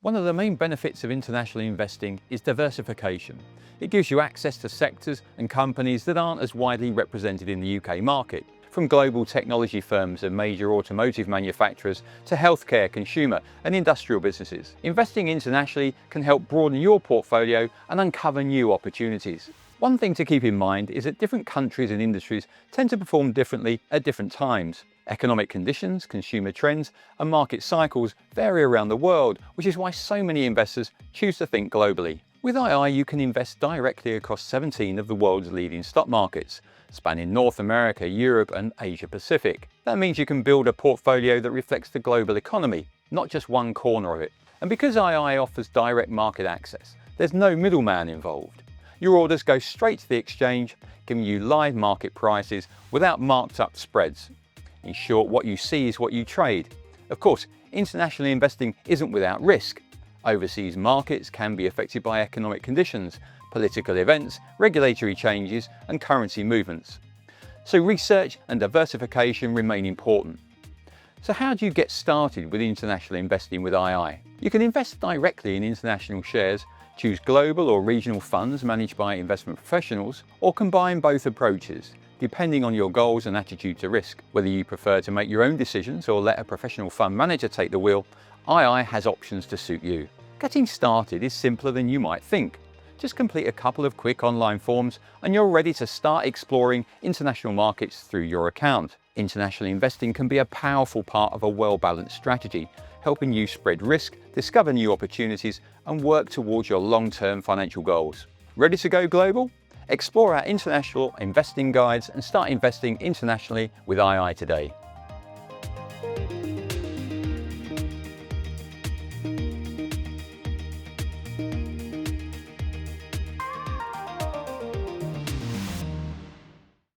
One of the main benefits of international investing is diversification. It gives you access to sectors and companies that aren't as widely represented in the UK market, from global technology firms and major automotive manufacturers to healthcare, consumer and industrial businesses. Investing internationally can help broaden your portfolio and uncover new opportunities. One thing to keep in mind is that different countries and industries tend to perform differently at different times. Economic conditions, consumer trends and market cycles vary around the world, which is why so many investors choose to think globally. With II, you can invest directly across 17 of the world's leading stock markets, spanning North America, Europe and Asia Pacific. That means you can build a portfolio that reflects the global economy, not just one corner of it. And because II offers direct market access, there's no middleman involved. Your orders go straight to the exchange, giving you live market prices without marked up spreads. In short, what you see is what you trade. Of course, international investing isn't without risk. Overseas markets can be affected by economic conditions, political events, regulatory changes and currency movements. So research and diversification remain important. So how do you get started with international investing with II? You can invest directly in international shares, choose global or regional funds managed by investment professionals, or combine both approaches, depending on your goals and attitude to risk. Whether you prefer to make your own decisions or let a professional fund manager take the wheel, II has options to suit you. Getting started is simpler than you might think. Just complete a couple of quick online forms and you're ready to start exploring international markets through your account. International investing can be a powerful part of a well-balanced strategy, helping you spread risk, discover new opportunities and work towards your long-term financial goals. Ready to go global? Explore our international investing guides and start investing internationally with II today.